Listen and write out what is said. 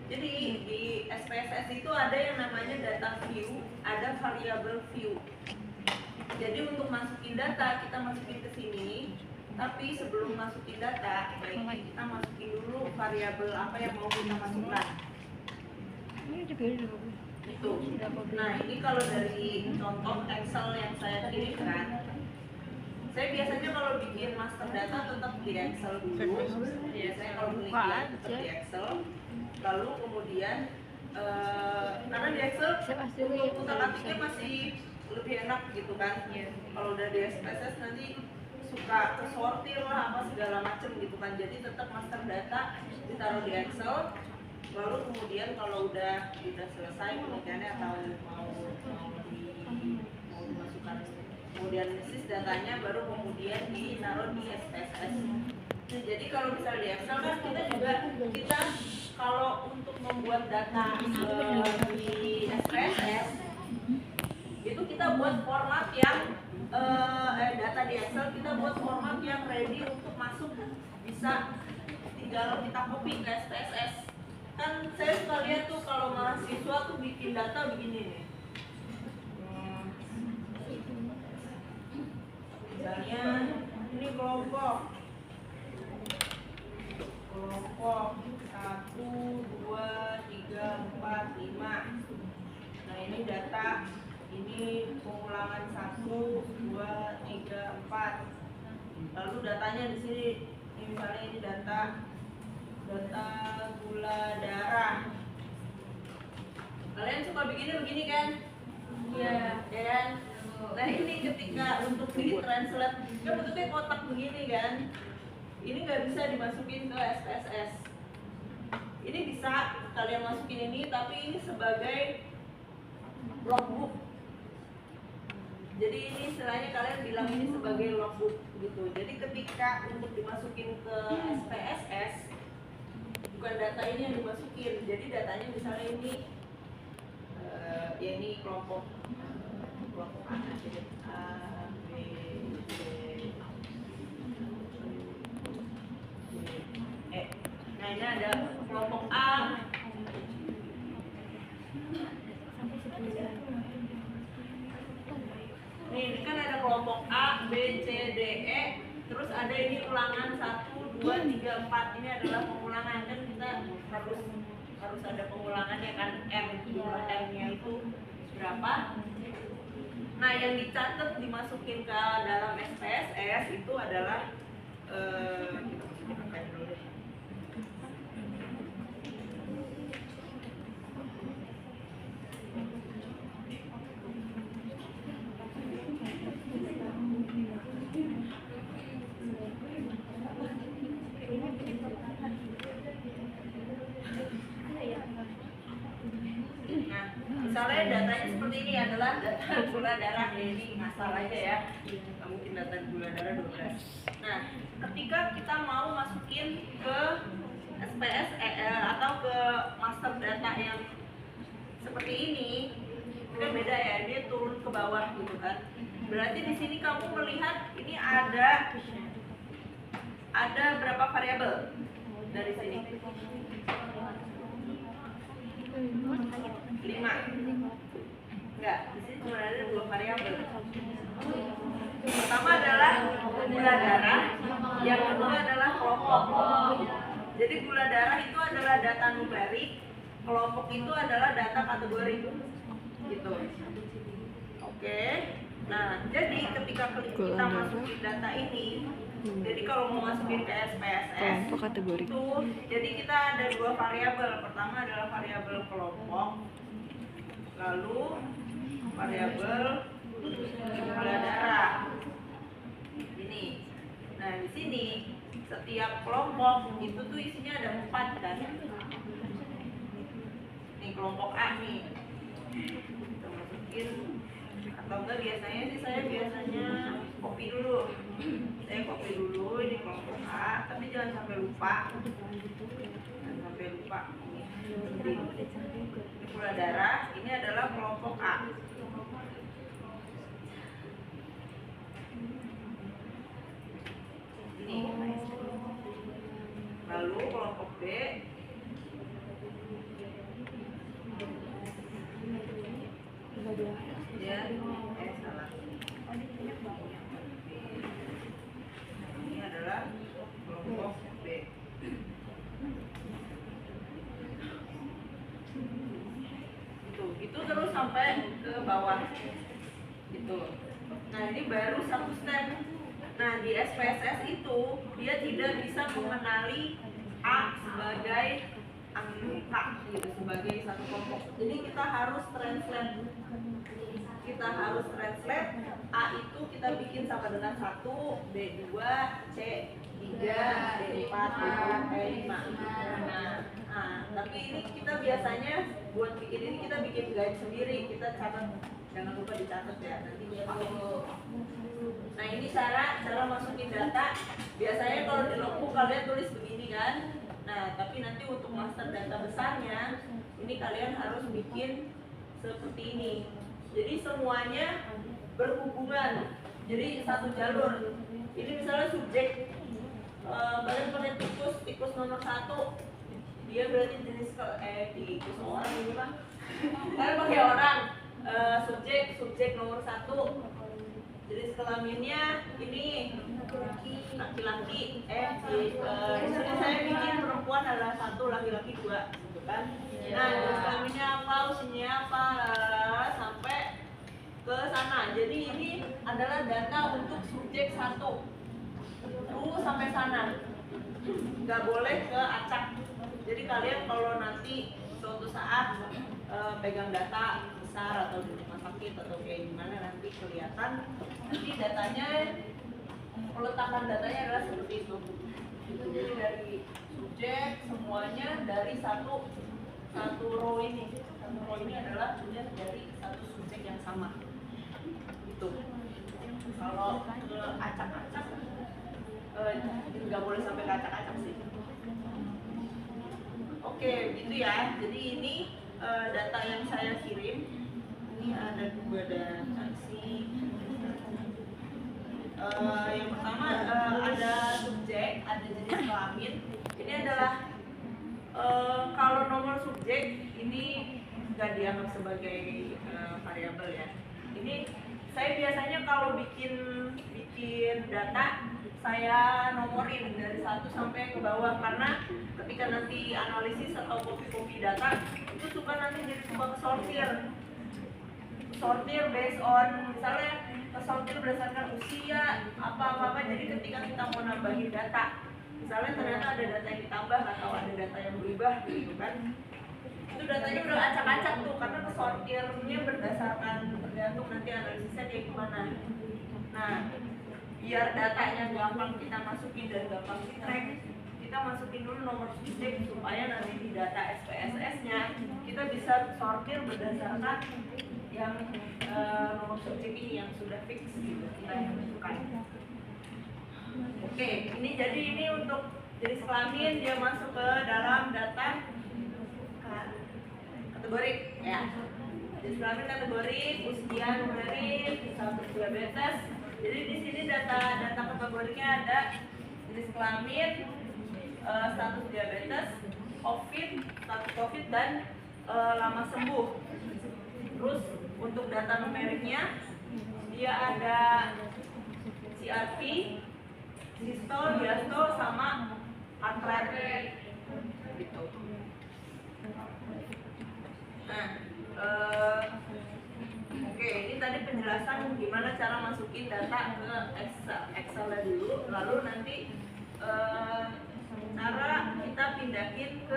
Jadi di SPSS itu ada yang namanya data view, ada variable view. Jadi untuk masukin data kita masukin ke sini, tapi sebelum masukin data, baiknya kita masukin dulu variabel apa yang mau kita masukkan. Itu. Nah ini kalau dari contoh Excel yang saya kirimkan, saya biasanya kalau bikin master data tetap di Excel dulu. Biasanya kalau penelitian tetap di Excel. Lalu kemudian karena di Excel untuk utak-atiknya masih lebih enak gitu kan. Kalau udah di SPSS nanti suka tersortir lah apa segala macem gitu kan. Jadi tetap master data ditaruh di Excel. Lalu kemudian kalau udah selesai penelitiannya atau mau dimasukkan kemudian analisis datanya, baru kemudian ditaruh di SPSS. Nah, jadi kalau misalnya di Excel kan kita kalau untuk membuat data di SPSS itu kita buat format yang data di Excel kita buat format yang ready untuk masuk, bisa tinggal kita copy ke SPSS. Kan saya suka lihat tuh kalau mahasiswa tuh bikin data begini nih. Misalnya ini kelompok 1, 2, 3, 4, 5. Nah ini data, ini pengulangan 1, 2, 3, 4. Lalu datanya di sini, ini misalnya ini data gula darah. Kalian suka begini kan? Iya, ya kan? Nah ini ketika untuk di translate, kan bentuknya kotak begini kan? Ini nggak bisa dimasukin ke SPSS. Ini bisa kalian masukin ini, tapi ini sebagai logbook. Jadi ini istilahnya kalian bilang ini sebagai logbook gitu. Jadi ketika untuk dimasukin ke SPSS, bukan data ini yang dimasukin. Jadi datanya misalnya ini, ya ini kelompok A, jadi A, B, C, E. Nah ini ada kelompok A. Nih ini kan ada kelompok A, B, C, D, E. Terus ada ini ulangan 1, 2, 3, 4. Ini adalah pengulangan, kan kita harus ada pengulangannya kan, M-nya itu berapa. Nah yang dicatat dimasukin ke dalam SPSS itu adalah misalnya datanya seperti ini adalah data gula darah, ini ngasal aja ya, nggak mungkin data gula darah 12. Nah ketika kita mau masukin ke SPS atau ke master data yang seperti ini kan beda ya, dia turun ke bawah gitu kan. Berarti di sini kamu melihat ini ada berapa variabel dari sini? 5. Enggak, di sini cuma ada 2 variabel. Pertama adalah gula darah, yang kedua adalah kelompok. Jadi gula darah itu adalah data numerik, kelompok itu adalah data kategori. Gitu. Oke. Nah, jadi ketika kita masukin data ini, jadi kalau mau masukin ke SPSS itu, jadi kita ada 2 variabel. Pertama adalah variabel kelompok, lalu variabel gula darah. Ini. Nah di sini setiap kelompok itu tuh isinya ada 4 kan. Nih kelompok A nih. Kita masukin, atau enggak biasanya sih saya copy dulu. Saya copy dulu ini kelompok A, tapi jangan sampai lupa. Ini gula darah, ini adalah kelompok A. Ini. Lalu kelompok B ya, salah. Ini adalah kelompok B. Itu terus sampai ke bawah. Gitu. Nah, ini baru satu step. Nah, di SPSS itu dia tidak bisa mengenali A sebagai angka gitu, sebagai satu kelompok. Jadi kita harus translate. A itu kita bikin sama dengan 1, B2, C3, D4, D5. Nah, tapi ini kita biasanya buat bikin ini kita bikin guide sendiri, kita catat, jangan lupa dicatat ya, nanti dia tahu. Nah, ini cara masukin data. Biasanya kalau di logbook kalian tulis begini kan. Nah, tapi nanti untuk master data besarnya, ini kalian harus bikin seperti ini. Jadi semuanya berhubungan. Jadi satu jalur. Ini misalnya subjek, kalian pakai tikus nomor 1. Dia berarti jenis tikus orang ini Pak. Kalian pakai orang. Subjek nomor 1. Jenis kelaminnya ini laki-laki. Di sini saya bikin perempuan adalah 1, laki-laki 2, gitu kan? Nah, jenis kelaminnya apa, usianya apa, sampai ke sana. Jadi ini adalah data untuk subjek 1. Terus sampai sana. Nggak boleh ke acak. Jadi kalian kalau nanti suatu saat pegang data besar atau di rumah sakit atau kayak gimana nanti kelihatan, nanti datanya, peletakan datanya adalah seperti itu. Jadi dari subjek semuanya dari satu row ini. Satu row ini adalah punya dari satu subjek yang sama. Gitu. Kalau ke acak-acak nggak boleh sampai ke acak-acak sih. Oke, gitu ya. Jadi ini data yang saya kirim. Ini ada 2 data sih. Yang pertama ada subjek, ada jenis kelamin. Ini adalah kalau nomor subjek ini nggak dianggap sebagai variabel ya. Ini saya biasanya kalau bikin data saya nomorin dari 1 sampai ke bawah, karena ketika nanti analisis atau copy data itu suka nanti jadi suka sortir based on, misalnya sortir berdasarkan usia apa, jadi ketika kita mau nambahin data, misalnya ternyata ada data yang ditambah atau ada data yang berubah gitu kan, itu datanya udah acak-acak tuh, karena kesortirnya berdasarkan tergantung nanti analisisnya kayak gimana. Nah, biar datanya gampang kita masukin dan gampang di track, kita masukin dulu nomor subjek supaya nanti di data SPSS-nya kita bisa sortir berdasarkan yang nomor subjek ini yang sudah fix gitu kita yang masukkan. Oke, ini jadi ini untuk jenis kelamin, dia masuk ke dalam data kategori ya. Jenis kelamin kategori, usia numerik, status diabetes. Jadi di sini data kategorinya ada jenis kelamin, status diabetes, status COVID dan lama sembuh. Terus untuk data numeriknya dia ada CRP, sistol, diastol sama heart rate gitu. Nah, oke, ini tadi penjelasan gimana cara masukin data ke Excel dulu, lalu nanti cara kita pindahin ke